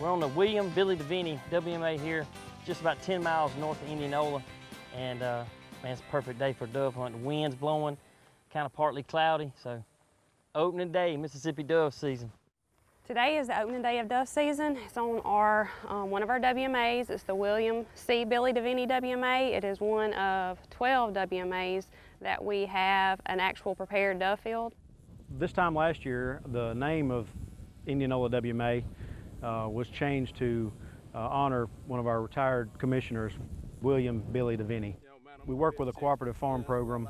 We're on the Billy Deviney WMA here, just about 10 miles north of Indianola. And man, it's a perfect day for dove hunting. Wind's blowing, kind of partly cloudy, so opening day, Mississippi dove season. Today is the opening day of dove season. It's on our one of our WMAs. It's the William C. Billy Deviney WMA. It is one of 12 WMAs that we have an actual prepared dove field. This time last year, the name of Indianola WMA was changed to honor one of our retired commissioners, William Billy Deviney. We work with a cooperative farm program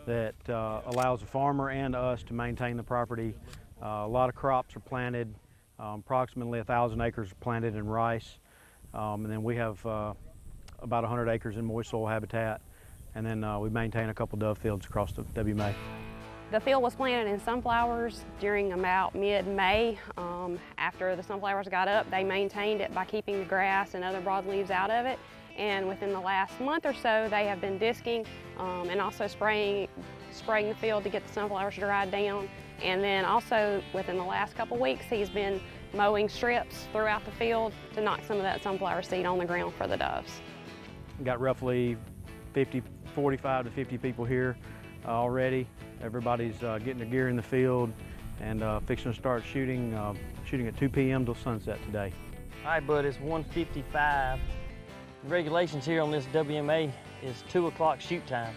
that allows the farmer and us to maintain the property. A lot of crops are planted. Approximately 1,000 acres are planted in rice. And then we have about 100 acres in moist soil habitat. And then we maintain a couple dove fields across the WMA. The field was planted in sunflowers during about mid-May. After the sunflowers got up, they maintained it by keeping the grass and other broadleaves out of it. And within the last month or so, they have been disking and also spraying the field to get the sunflowers dried down. And then also within the last couple weeks, he's been mowing strips throughout the field to knock some of that sunflower seed on the ground for the doves. We've got roughly 45 to 50 people here already. Everybody's getting their gear in the field and fixing to start shooting at 2 p.m. till sunset today. All right, bud, it's 1:55. The regulations here on this WMA is 2 o'clock shoot time.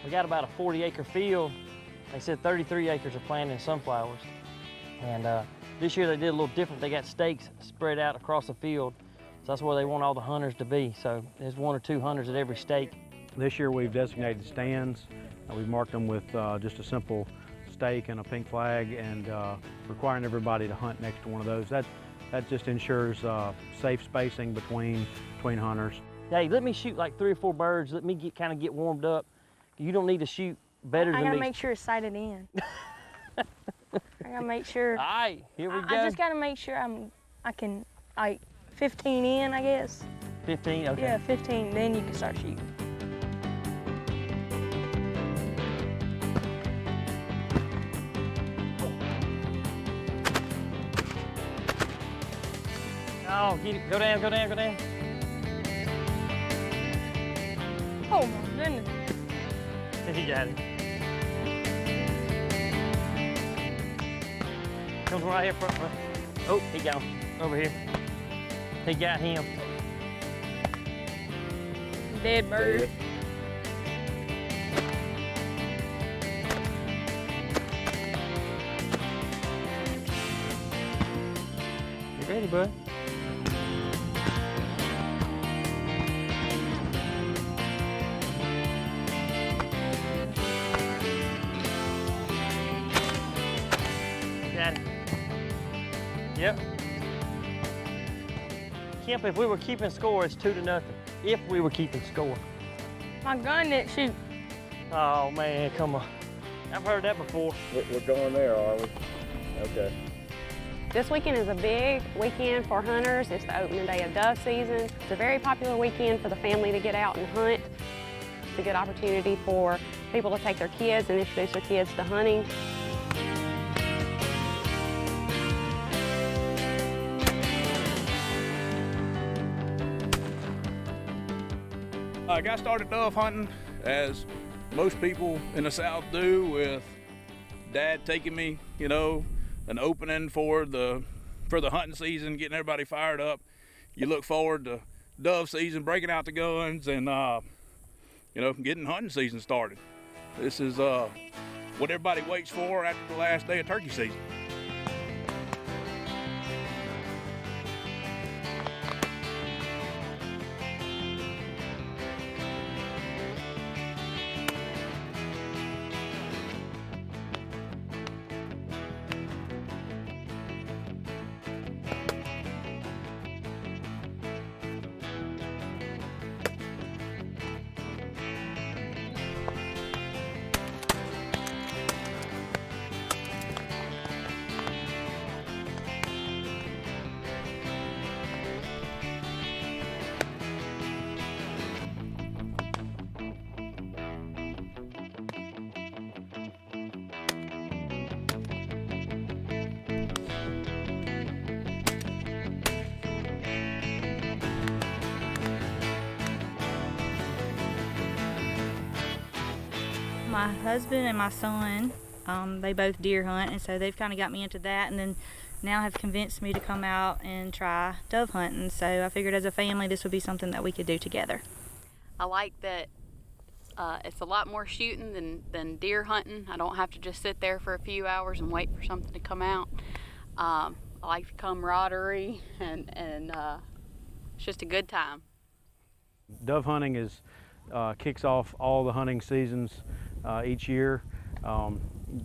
We got about a 40-acre field. They said 33 acres are planted in sunflowers. And this year they did a little different. They got stakes spread out across the field. So that's where they want all the hunters to be. So there's 1 or 2 hunters at every stake. This year we've designated stands. We've marked them with just a simple stake and a pink flag, and requiring everybody to hunt next to one of those. That just ensures safe spacing between hunters. Hey, let me shoot like 3 or 4 birds. Let me kind of get warmed up. You don't need to shoot better than me. I gotta make sure it's sighted in. I gotta make sure. All right, here we go. I just gotta make sure I can, like, 15 in, I guess. 15, okay. Yeah, 15, then you can start shooting. Oh, get it. Go down, go down, go down. Oh my goodness. He got it. Comes right here front. Oh, he got him. Over here. He got him. Dead bird. You ready, bud? Got it. Yep. Kemp, if we were keeping score, it's 2-0. If we were keeping score. My gun didn't shoot. Oh man, come on. I've heard that before. We're going there, are we? Okay. This weekend is a big weekend for hunters. It's the opening day of dove season. It's a very popular weekend for the family to get out and hunt. It's a good opportunity for people to take their kids and introduce their kids to hunting. I got started dove hunting, as most people in the South do, with Dad taking me, you know, an opening for the hunting season, getting everybody fired up. You look forward to dove season, breaking out the guns, and you know, getting hunting season started. This is what everybody waits for after the last day of turkey season. my husband and my son, they both deer hunt, and so they've kind of got me into that, and then now have convinced me to come out and try dove hunting. So I figured as a family this would be something that we could do together. I like that it's a lot more shooting than deer hunting. I don't have to just sit there for a few hours and wait for something to come out. I like the camaraderie, and it's just a good time. Dove hunting kicks off all the hunting seasons each year.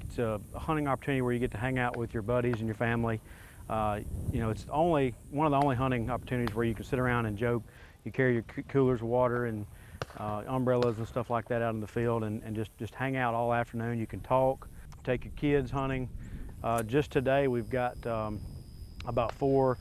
It's a hunting opportunity where you get to hang out with your buddies and your family. You know, it's one of the only hunting opportunities where you can sit around and joke. You carry your coolers of water and umbrellas and stuff like that out in the field, and just hang out all afternoon. You can talk, take your kids hunting. Just today we've got about 4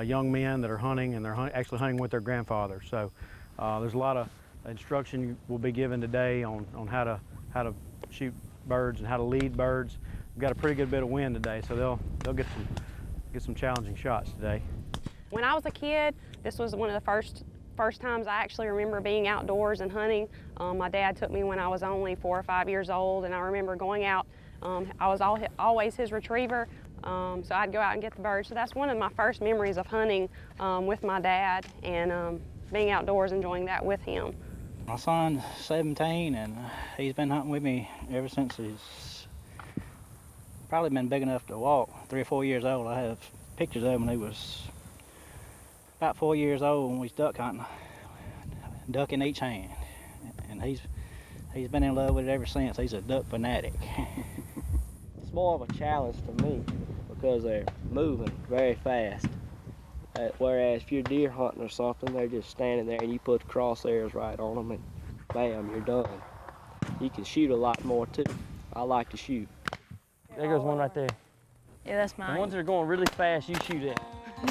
young men that are hunting, and they're actually hunting with their grandfather. So there's a lot of instruction will be given today on how to shoot birds and how to lead birds. We've got a pretty good bit of wind today, so they'll get some challenging shots today. When I was a kid, this was one of the first times I actually remember being outdoors and hunting. My dad took me when I was only 4 or 5 years old, and I remember going out. I was always his retriever, so I'd go out and get the birds. So that's one of my first memories of hunting with my dad, and being outdoors, enjoying that with him. My son's 17, and he's been hunting with me ever since he's probably been big enough to walk, 3 or 4 years old. I have pictures of him when he was about 4 years old when we was duck hunting, duck in each hand, and he's been in love with it ever since. He's a duck fanatic. It's more of a challenge to me because they're moving very fast. Whereas if you're deer hunting or something, they're just standing there and you put the crosshairs right on them and bam, you're done. You can shoot a lot more too. I like to shoot. There goes one right there. Yeah, that's mine. The ones that are going really fast, you shoot at.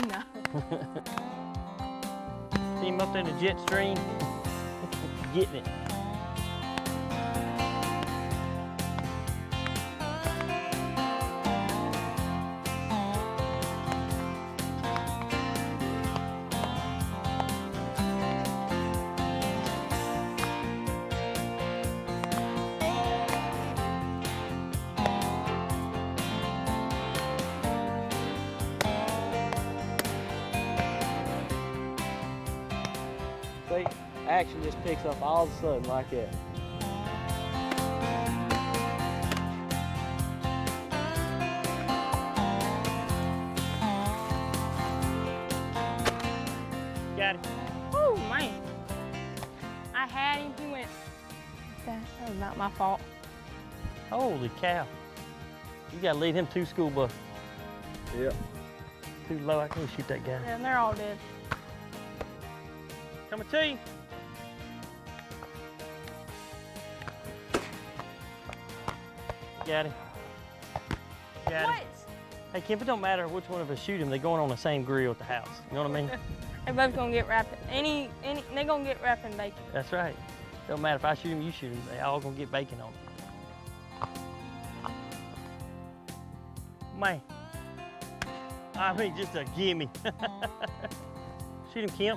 No. See him up there in the jet stream? Getting it. See, action just picks up all of a sudden like that. Got it. Oh, man. I had him, he went. That was not my fault. Holy cow. You gotta lead him to school bus. Yep. Too low, I can't shoot that guy. Yeah, and they're all dead. Coming to you. Got him. Got him. What? Hey, Kim, it don't matter which one of us shoot him, they're going on the same grill at the house. You know what I mean? They're both gonna get wrapped. They're gonna get wrapped in bacon. That's right. Don't matter if I shoot him, you shoot him. They all gonna get bacon on them. Man. I mean, just a gimme. Shoot him, Kim.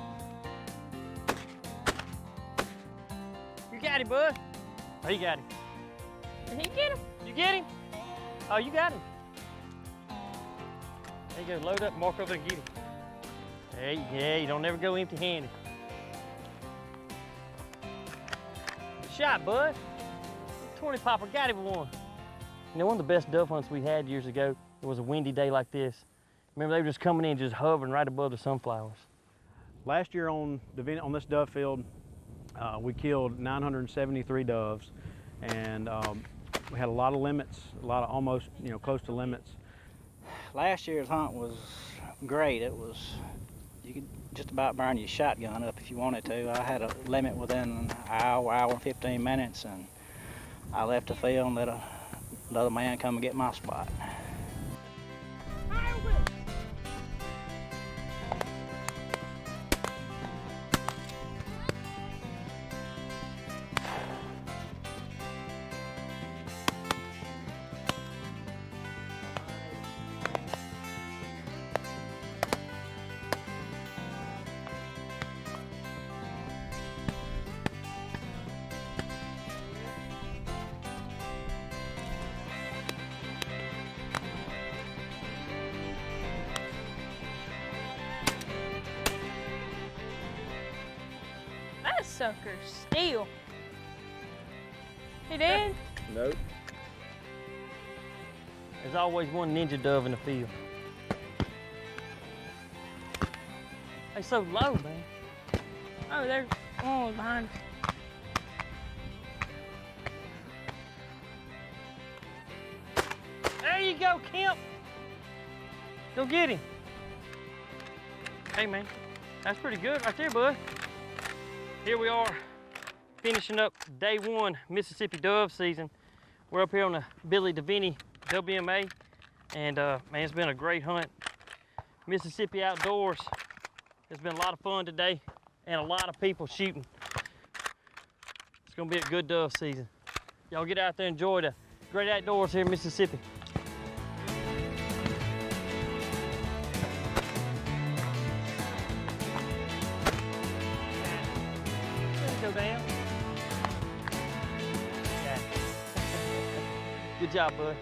You got him, bud. Oh, you got him. Did he get him? You get him? Oh, you got him. There you go, load up, mark over and get him. Hey, yeah, you don't never go empty-handed. Good shot, bud. 20 popper, got him one. You know, one of the best dove hunts we had years ago, it was a windy day like this. Remember, they were just coming in, just hovering right above the sunflowers. Last year on this dove field, we killed 973 doves, and we had a lot of limits, almost, close to limits. Last year's hunt was great. You could just about burn your shotgun up if you wanted to. I had a limit within an hour and 15 minutes, and I left the field and let another man come and get my spot. sucker still. He did? Nope. There's always one ninja dove in the field. They so low, man. Oh, there's one behind. There you go, Kemp. Go get him. Hey, man, that's pretty good right there, bud. Here we are, finishing up day 1 Mississippi dove season. We're up here on the Deviney WMA, and man, it's been a great hunt. Mississippi outdoors. It's been a lot of fun today, and a lot of people shooting. It's gonna be a good dove season. Y'all get out there and enjoy the great outdoors here in Mississippi. Go down. Good job, bud.